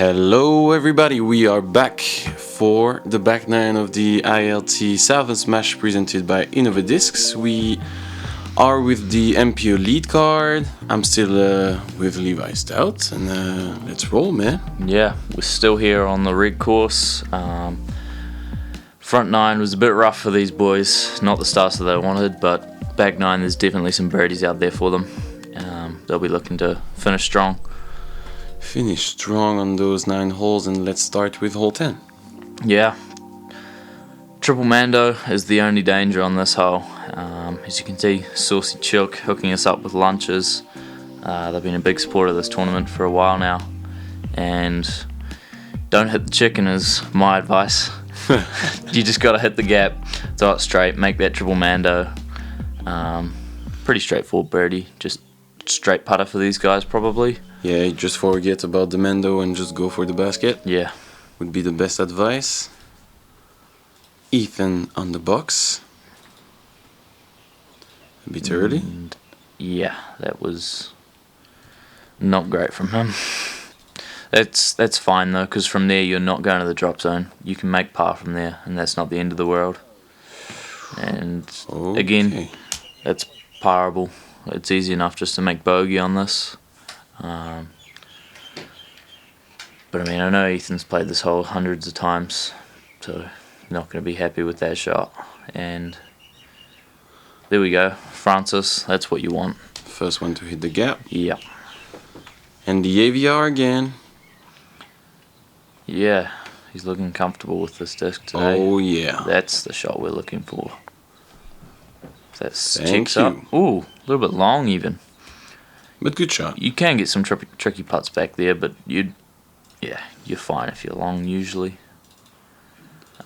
Hello everybody, we are back for the back nine of the ILT Southern Smash presented by Innova Discs. We are with the MPO lead card. I'm still with Levi Stout, and let's roll, man. Yeah, we're still here on the red course. Front nine was a bit rough for these boys, not the starts that they wanted, but back nine there's definitely some birdies out there for them. They'll be looking to finish strong. Finish strong on those 9 holes, and let's start with hole 10. Yeah, triple Mando is the only danger on this hole. As you can see, Saucy Chook hooking us up with lunches. They've been a big supporter of this tournament for a while now, and don't hit the chicken is my advice. You just got to hit the gap, throw it straight, make that triple Mando. Pretty straightforward birdie, just straight putter for these guys probably. Yeah, just forget about the Mando and just go for the basket. Yeah. Would be the best advice. Ethan on the box. A bit early. Yeah, that was not great from him. That's fine though, because from there you're not going to the drop zone. You can make par from there, and that's not the end of the world. And again, that's parable. It's easy enough just to make bogey on this. But I mean, I know Ethan's played this hole hundreds of times, so not going to be happy with that shot. And there we go, Francis. That's what you want. First one to hit the gap. Yeah. And the AVR again. Yeah, he's looking comfortable with this disc today. Oh yeah. That's the shot we're looking for. That Thank checks you. up. Ooh, a little bit long even. But good shot. You can get some tricky putts back there, but you're fine if you're long usually.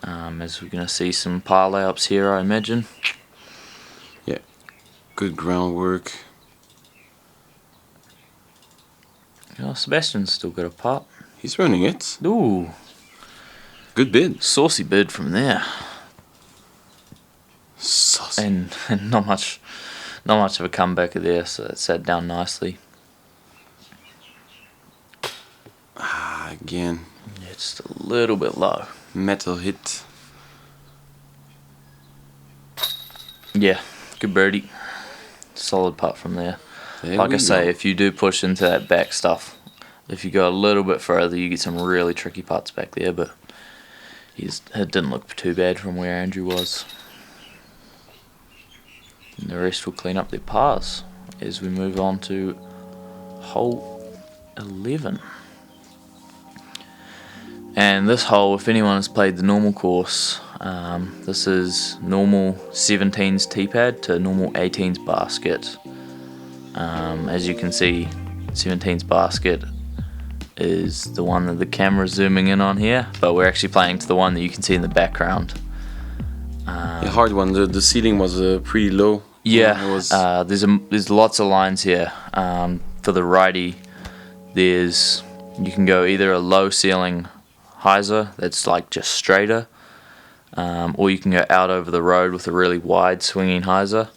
As we're going to see some par layups here, I imagine. Yeah, good groundwork. Oh, Sebastian's still got a putt. He's running it. Ooh, Good bid. saucy bid from there, Saucy. and not much of a comeback there. So that sat down nicely. Again, Yeah, just a little bit low. metal hit. Yeah, good birdie. Solid putt from there. There Like we I say, go. if you do push into that back stuff, if you go a little bit further, you get some really tricky putts back there, but it didn't look too bad from where Andrew was. And the rest will clean up their pars as we move on to hole 11. And this hole, if anyone has played the normal course, this is normal 17s tee pad to normal 18s basket. As you can see, 17s basket is the one that the camera's zooming in on here, but we're actually playing to the one that you can see in the background. A hard one. The ceiling was pretty low. Yeah, It was there's lots of lines here. For the righty, you can go either a low ceiling hyzer that's like just straighter, or you can go out over the road with a really wide swinging hyzer.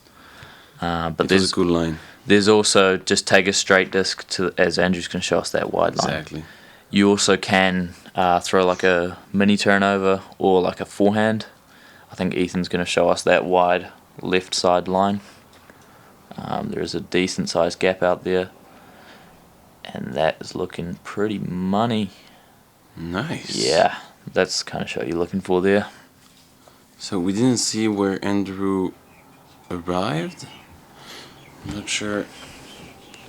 But it was a good line. There's also just take a straight disc as Andrew's going to show us that wide line. Exactly. You also can throw like a mini turnover or like a forehand. I think Ethan's going to show us that wide left side line. There is a decent sized gap out there, and that is looking pretty money. Nice. Yeah, that's the kind of shot you're looking for there. So we didn't see where Andrew arrived. I'm not sure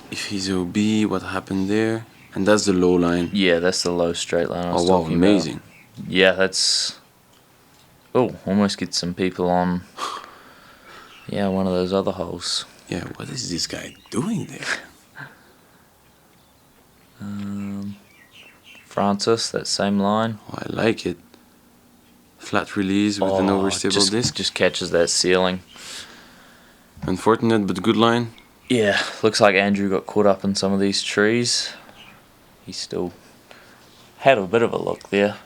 if he's OB, what happened there. And that's the low line. Yeah, that's the low straight line I was Oh wow, talking amazing. about. Yeah, that's... Oh, almost get some people on... Yeah, one of those other holes. Yeah, what is this guy doing there? Francis, that same line. Oh, I like it. Flat release with an overstable disc. Just catches that ceiling. Unfortunate, but good line. Yeah, looks like Andrew got caught up in some of these trees. He still had a bit of a look there.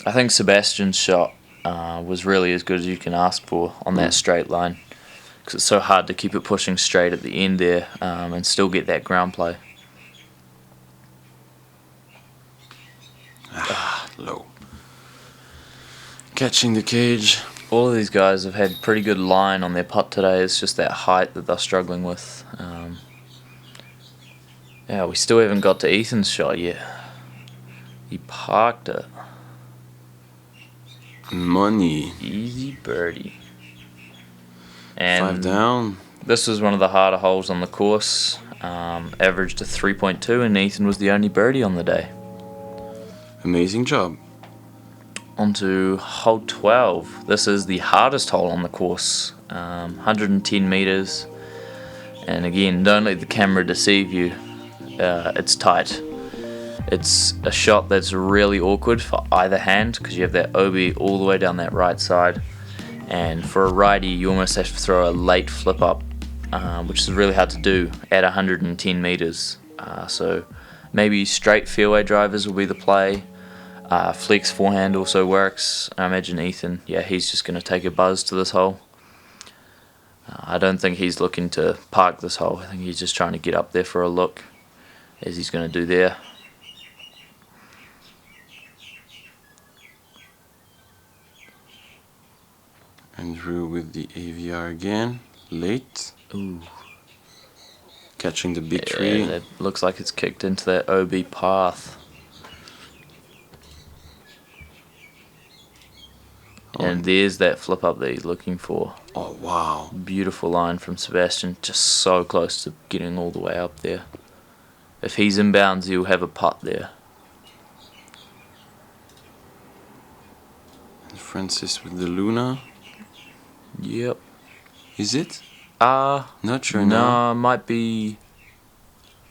I think Sebastian's shot was really as good as you can ask for on that straight line, because it's so hard to keep it pushing straight at the end there and still get that ground play. low. Catching the cage. All of these guys have had pretty good line on their putt today. It's just that height that they're struggling with. Yeah, we still haven't got to Ethan's shot yet. He parked it. Money. Easy birdie. And 5 down. this was one of the harder holes on the course. Averaged a 3.2, and Ethan was the only birdie on the day. Amazing job. On to hole 12. This is the hardest hole on the course. 110 meters. And again, don't let the camera deceive you. It's tight. It's a shot that's really awkward for either hand because you have that OB all the way down that right side. And for a righty, you almost have to throw a late flip up, which is really hard to do at 110 meters. So maybe straight fairway drivers will be the play. Flex forehand also works. I imagine Ethan, yeah, he's just going to take a buzz to this hole. I don't think he's looking to park this hole. I think he's just trying to get up there for a look, as he's going to do there. Andrew with the AVR again. Late. Ooh. Catching the big tree. It looks like it's kicked into that OB path. And there's that flip up that he's looking for. Oh, wow. Beautiful line from Sebastian, just so close to getting all the way up there. If he's inbounds, he'll have a putt there. And Francis with the Luna. Yep. Is it? Not sure now. No, might be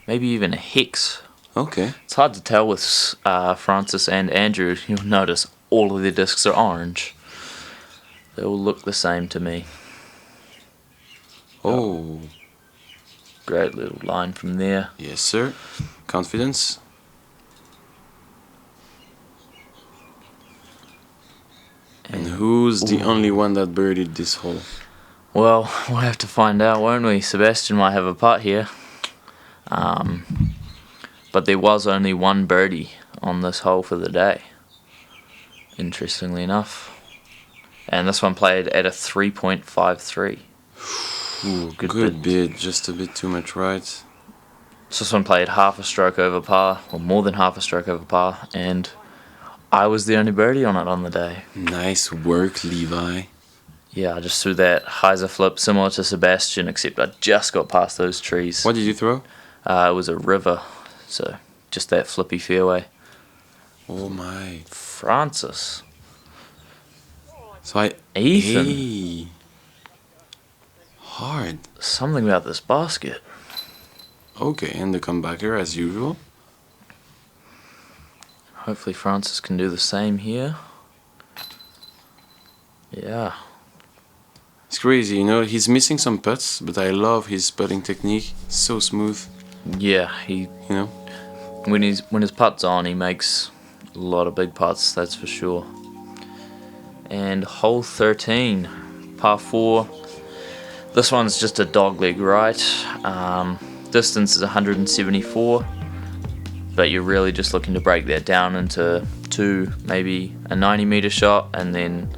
maybe even a hex. Okay. It's hard to tell with Francis and Andrew. You'll notice all of their discs are orange. They all look the same to me. Oh. Great little line from there. Yes, sir. Confidence. And who's the only one that birdied this hole? Well, we'll have to find out, won't we? Sebastian might have a putt here. But there was only one birdie on this hole for the day, interestingly enough. And this one played at a 3.53. Ooh, good bid. Just a bit too much right. So this one played half a stroke over par, or more than half a stroke over par, and I was the only birdie on it on the day. Nice work, Levi. Yeah, I just threw that hyzer flip similar to Sebastian, except I just got past those trees. What did you throw? It was a river, so just that flippy fairway. Oh my. Francis. So Ethan. Hey. Hard. Something about this basket. Okay, and the comebacker as usual. Hopefully Francis can do the same here. Yeah. It's crazy, you know, he's missing some putts, but I love his putting technique. It's so smooth. Yeah, you know, when his putt's on, he makes a lot of big putts, that's for sure. And hole 13, par 4. This one's just a dogleg, right? Distance is 174, but you're really just looking to break that down into two, maybe a 90 meter shot, and then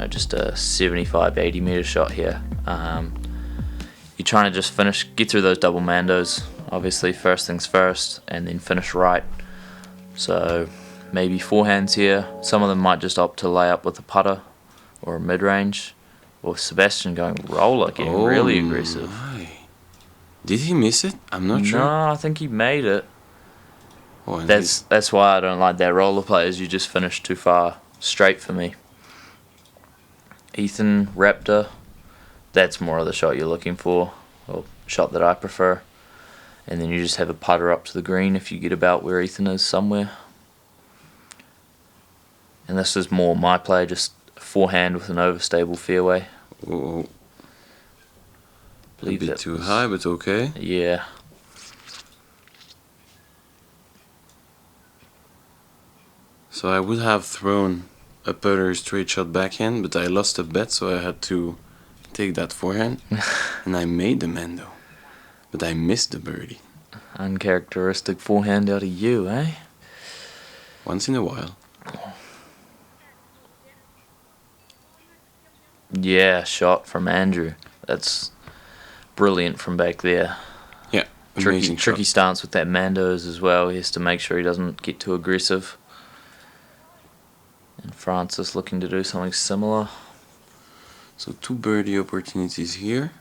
just a 75, 80 meter shot here. You're trying to just get through those double mandos, obviously first things first, and then finish right. So maybe forehands here. Some of them might just opt to lay up with a putter or a mid-range, or Sebastian going roller, getting really aggressive. My. Did he miss it? I'm not sure. No, I think he made it. Oh, That's why I don't like that roller players. You just finish too far straight for me. Ethan, Raptor, that's more of the shot you're looking for, or shot that I prefer. And then you just have a putter up to the green if you get about where Ethan is somewhere. And this is more my play, just forehand with an overstable fairway. Oh. A bit too high, but okay. Yeah. So I would have thrown a putter straight shot backhand, but I lost a bet, so I had to take that forehand. And I made the mando, but I missed the birdie. Uncharacteristic forehand out of you, eh? Once in a while. Yeah, shot from Andrew. That's brilliant from back there. Yeah, amazing Tricky shot. stance with that Mandos as well. He has to make sure he doesn't get too aggressive. And Francis looking to do something similar. So 2 birdie opportunities here.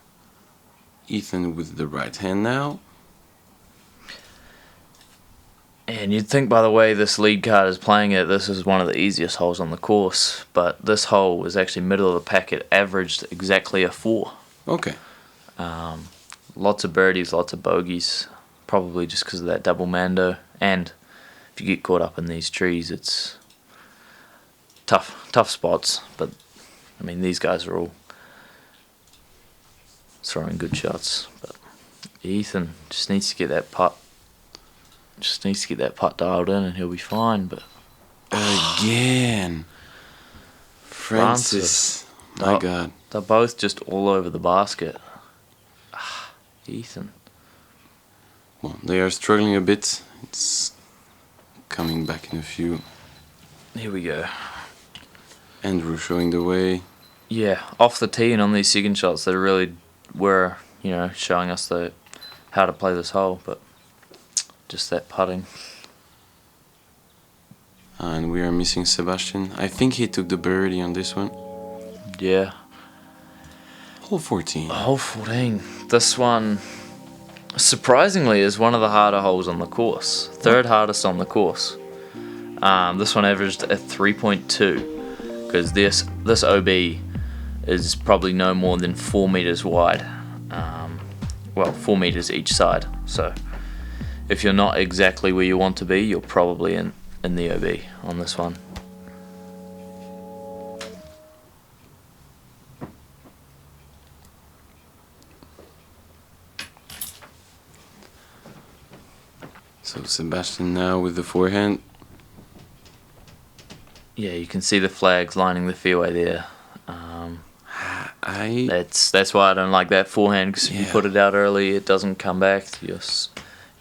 Ethan with the right hand now. And you'd think by the way this lead card is playing it, this is one of the easiest holes on the course. But this hole was actually middle of the pack. It averaged exactly a 4. Okay. Lots of birdies, lots of bogeys. Probably just because of that double Mando. And if you get caught up in these trees, it's tough spots. But, I mean, these guys are all throwing good shots. But Ethan just needs to get that putt. Just needs to get that putt dialed in and he'll be fine. But again, Francis. My God. They're both just all over the basket. Ethan. Well, they are struggling a bit. It's coming back in a few. Here we go. Andrew showing the way. Yeah, off the tee and on these second shots, they really were, showing us how to play this hole. But just that putting. And we are missing Sebastian. I think he took the birdie on this one. Yeah. Hole 14. Hole 14. This one, surprisingly, is one of the harder holes on the course. Third hardest on the course. This one averaged a 3.2 because this OB is probably no more than 4 meters wide. 4 meters each side. So if you're not exactly where you want to be, you're probably in the OB on this one. So Sebastian now with the forehand. Yeah, you can see the flags lining the fairway there. That's why I don't like that forehand, because if you put it out early, it doesn't come back. You're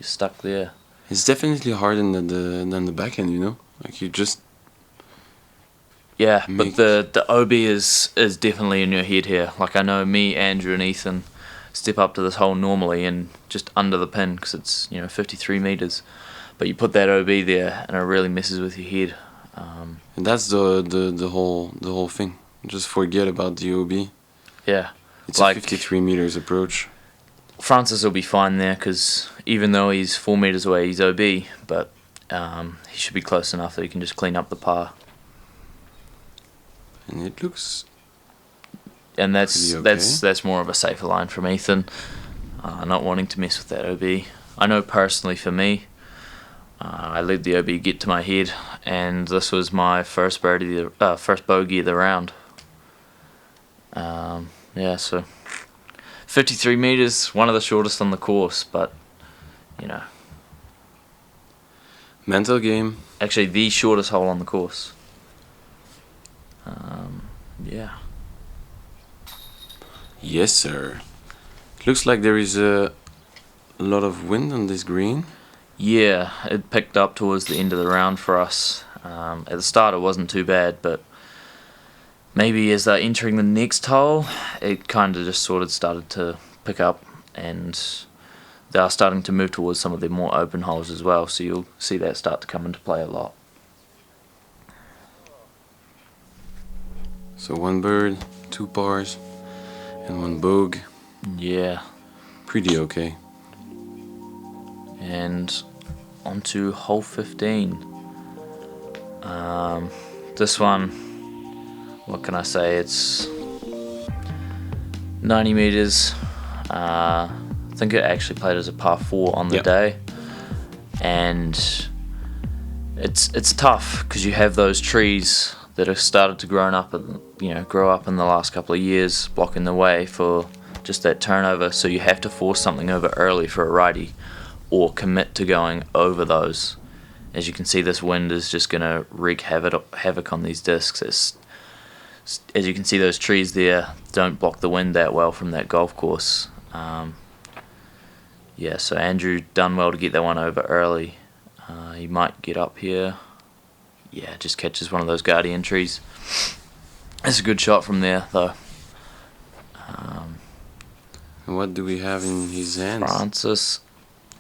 stuck there. It's definitely harder than the backhand, Like you just. Yeah, but the OB is definitely in your head here. Like I know me, Andrew, and Ethan step up to this hole normally and just under the pin because it's 53 meters, but you put that OB there and it really messes with your head. And that's the whole thing. Just forget about the OB. Yeah, it's like a 53 meters approach. Francis will be fine there because even though he's 4 meters away, he's OB, but he should be close enough that he can just clean up the par. And it looks. And that's okay. that's more of a safer line from Ethan, not wanting to mess with that OB. I know personally for me, I let the OB get to my head, and this was my first bogey of the round. So 53 meters, one of the shortest on the course, but mental game. Actually, the shortest hole on the course. Yes, sir. Looks like there is a lot of wind on this green. Yeah, it picked up towards the end of the round for us. At the start it wasn't too bad, but maybe as they're entering the next hole, it kind of just sort of started to pick up, and they are starting to move towards some of the more open holes as well, so you'll see that start to come into play a lot. So 1 bird, 2 pars, and 1 bogue. Yeah. Pretty okay. And on to hole 15. This one, what can I say? It's 90 meters. I think it actually played as a par 4 on the day, and it's tough because you have those trees that have started to grow up in the last couple of years, blocking the way for just that turnover. So you have to force something over early for a righty, or commit to going over those. As you can see, this wind is just going to wreak havoc on these discs. As you can see, those trees there don't block the wind that well from that golf course. So Andrew done well to get that one over early. He might get up here. Yeah, just catches one of those guardian trees. It's a good shot from there, though. And what do we have in his hands? Francis.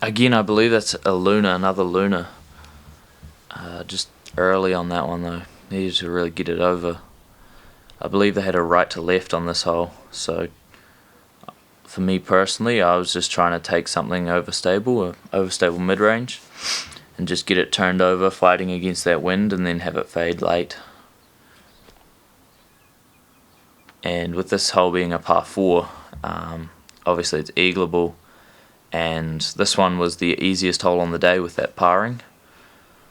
Again, I believe that's a Luna, another Luna. Just early on that one though. Needed to really get it over. I believe they had a right to left on this hole, so for me personally, I was just trying to take something overstable mid-range, and just get it turned over, fighting against that wind, and then have it fade late. And with this hole being a par 4, obviously it's eagleable, and this one was the easiest hole on the day with that parring.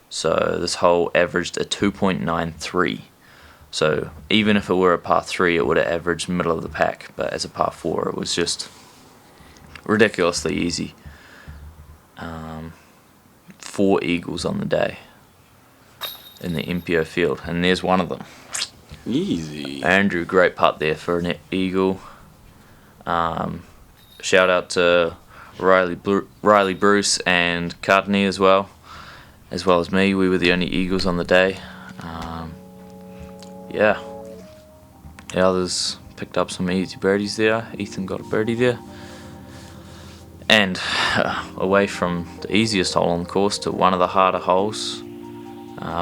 So this hole averaged a 2.93. So even if it were a par 3, it would have averaged middle of the pack, but as a par 4, it was just ridiculously easy. 4 eagles on the day in the MPO field, and there's one of them. Easy. Andrew, great putt there for an eagle. Shout out to Riley Bruce and Cartney as well as me. We were the only eagles on the day. Yeah. The others picked up some easy birdies there. Ethan got a birdie there. And away from the easiest hole on the course to one of the harder holes.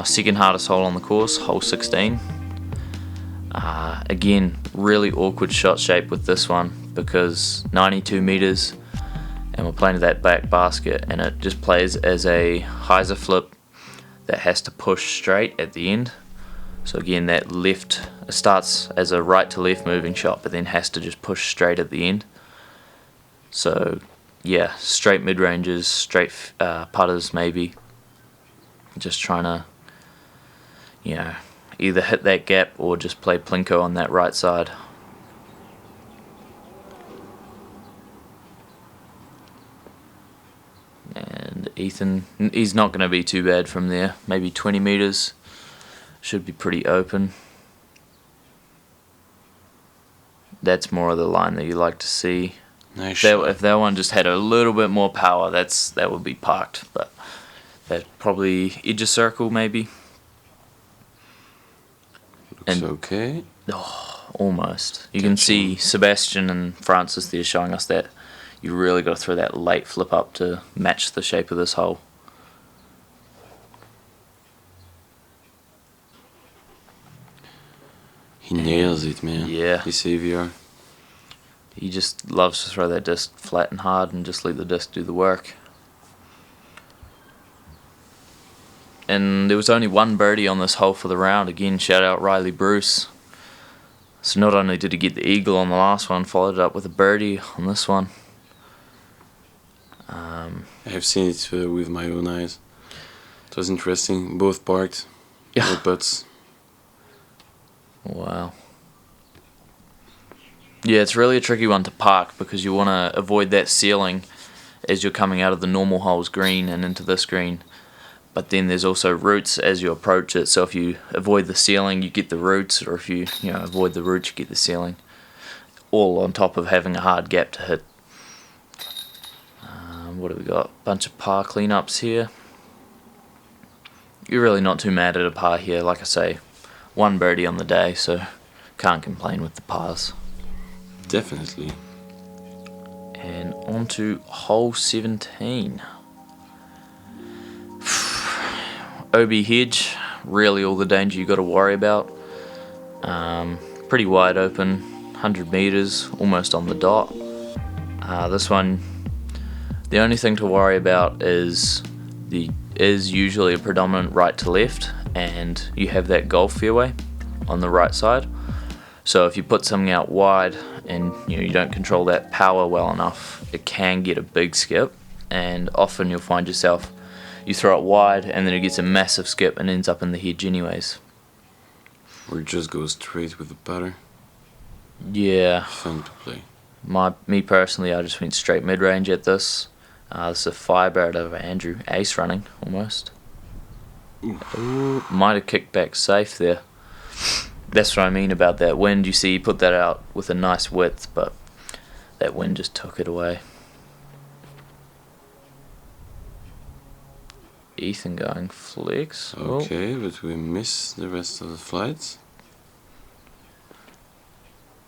Second hardest hole on the course, hole 16. Again, really awkward shot shape with this one because 92 meters and we're playing to that back basket, and it just plays as a hyzer flip that has to push straight at the end. So again, that left starts as a right to left moving shot, but then has to just push straight at the end. So yeah, straight mid ranges, straight putters maybe. Just trying to, either hit that gap or just play plinko on that right side. And Ethan, he's not going to be too bad from there. Maybe 20 meters. Should be pretty open. That's more of the line that you like to see. Nice shot. If that one just had a little bit more power, that would be parked. But that probably edge a circle maybe. Looks okay. Oh, almost. You can see Sebastian and Francis there showing us that you really got to throw that late flip up to match the shape of this hole. He nails it, man. Yeah. The Savior. He just loves to throw that disc flat and hard and just let the disc do the work. And there was only one birdie on this hole for the round. Again, shout out Riley Bruce. So not only did he get the eagle on the last one, followed it up with a birdie on this one. I've seen it with my own eyes. It was interesting. Both parked. Yeah. Both putts. Wow. Yeah, it's really a tricky one to park because you want to avoid that ceiling as you're coming out of the normal hole's green and into this green. But then there's also roots as you approach it. So if you avoid the ceiling, you get the roots, or if you avoid the roots, you get the ceiling. All on top of having a hard gap to hit. What do we got? Bunch of par cleanups here. You're really not too mad at a par here. Like I say, one birdie on the day, so can't complain with the pars. Definitely. And on to hole 17. OB hedge, really all the danger you got to worry about. Pretty wide open, 100 meters, almost on the dot. This one, the only thing to worry about is usually a predominant right to left, and you have that golf fairway on the right side. So if you put something out wide and you don't control that power well enough, it can get a big skip, and often you'll find yourself you throw it wide and then it gets a massive skip and ends up in the hedge anyways. Or just go straight with the putter. Yeah. Fun to play. Me personally, I just went straight mid-range at this. This is a fiber out of Andrew. Ace running, almost. Ooh, might have kicked back safe there. That's what I mean about that wind. You see, he put that out with a nice width, but that wind just took it away. Ethan going flex. Okay, but we miss the rest of the flights.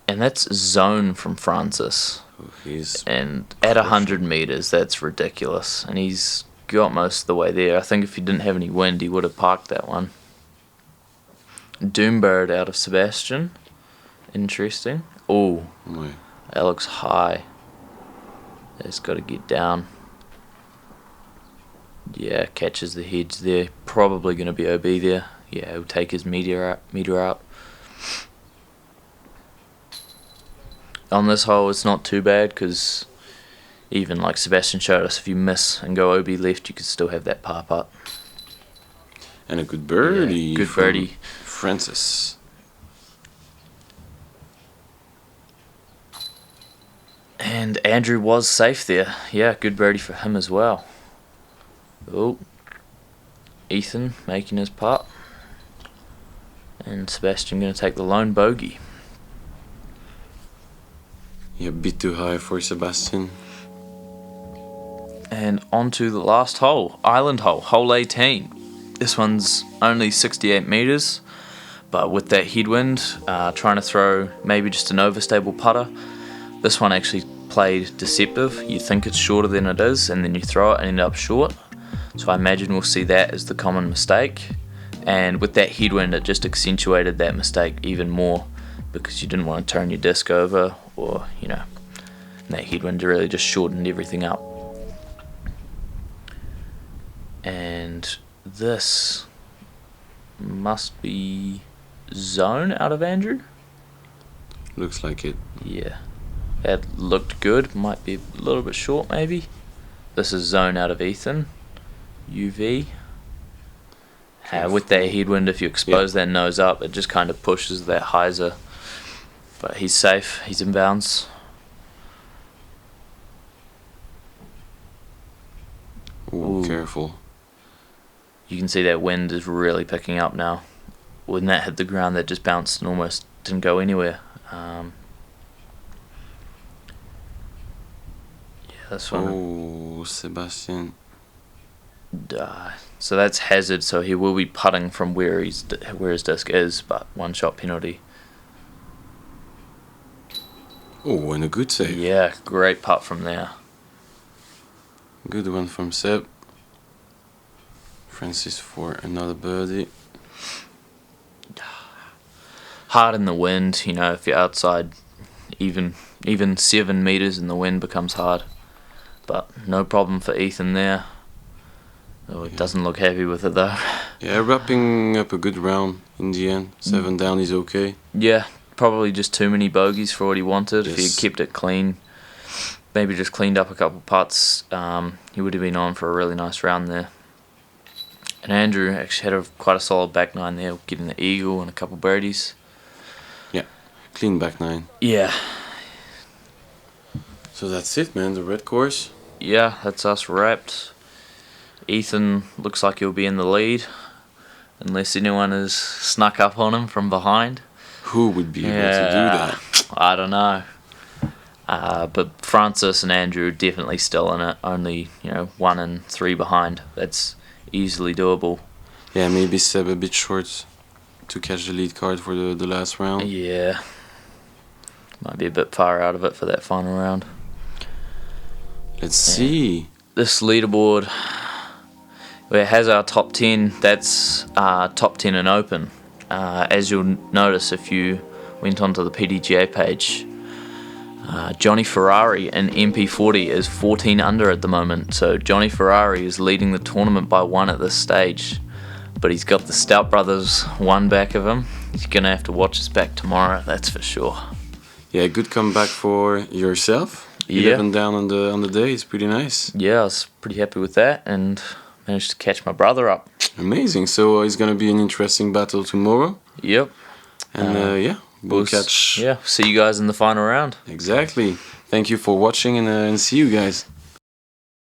And that's zone from Francis. And at 100 meters, that's ridiculous. And he's got most of the way there. I think if he didn't have any wind, he would have parked that one. Doombird out of Sebastian. Interesting. Oh, that looks high. That's got to get down. Yeah, catches the hedge there. Probably going to be OB there. Yeah, he'll take his meter out. On this hole, it's not too bad because even like Sebastian showed us, if you miss and go OB left, you could still have that par putt. And a good birdie. Yeah, good birdie. Francis. And Andrew was safe there. Yeah, good birdie for him as well. Oh, Ethan making his putt. And Sebastian going to take the lone bogey. Yeah, a bit too high for Sebastian. And on to the last hole, island hole, hole 18. This one's only 68 meters, but with that headwind, trying to throw maybe just an overstable putter. This one actually played deceptive. You think it's shorter than it is, and then you throw it and end up short. So I imagine we'll see that as the common mistake. And with that headwind, it just accentuated that mistake even more because you didn't want to turn your disc over, or that headwind really just shortened everything up. And this must be zone out of Andrew. Looks like it. Yeah, that looked good. Might be a little bit short maybe. This is zone out of Ethan. UV. With that headwind, if you expose that nose up, it just kind of pushes that hyzer. But he's safe. He's in bounds. Ooh, careful. You can see that wind is really picking up now. When that hit the ground, that just bounced and almost didn't go anywhere. Yeah, this one. Oh, Sebastian. So that's hazard. So he will be putting from where his disc is, but 1-shot penalty. Oh, and a good save. Yeah, great putt from there. Good one from Seb. Francis for another birdie. Hard in the wind, if you're outside, even 7 meters in the wind becomes hard. But no problem for Ethan there. Oh, it doesn't look happy with it though. Yeah, wrapping up a good round in the end. 7 down is okay. Yeah, probably just too many bogeys for what he wanted. Yes. If he had kept it clean, maybe just cleaned up a couple putts, he would have been on for a really nice round there. And Andrew actually had quite a solid back nine there, getting the eagle and a couple birdies. Yeah, clean back nine. Yeah. So that's it, man, the red course. Yeah, that's us wrapped. Ethan looks like he'll be in the lead, unless anyone has snuck up on him from behind. Who would be able to do that? I don't know. But Francis and Andrew are definitely still in it. Only 1 and 3 behind. That's easily doable. Yeah, maybe Seb a bit short to catch the lead card for the last round. Yeah, might be a bit far out of it for that final round. Let's see. This leaderboard, where it has our top 10, that's top 10 and open. As you'll notice if you went onto the PDGA page, Johnny Ferrari in MP40 is 14 under at the moment. So Johnny Ferrari is leading the tournament by 1 at this stage. But he's got the Stout brothers 1 back of him. He's going to have to watch his back tomorrow, that's for sure. Yeah, good comeback for yourself. 11 down on the day is pretty nice. Yeah, I was pretty happy with that and managed to catch my brother up. Amazing. So it's going to be an interesting battle tomorrow. Yep. And we'll catch... Yeah, see you guys in the final round. Exactly. Thank you for watching and see you guys.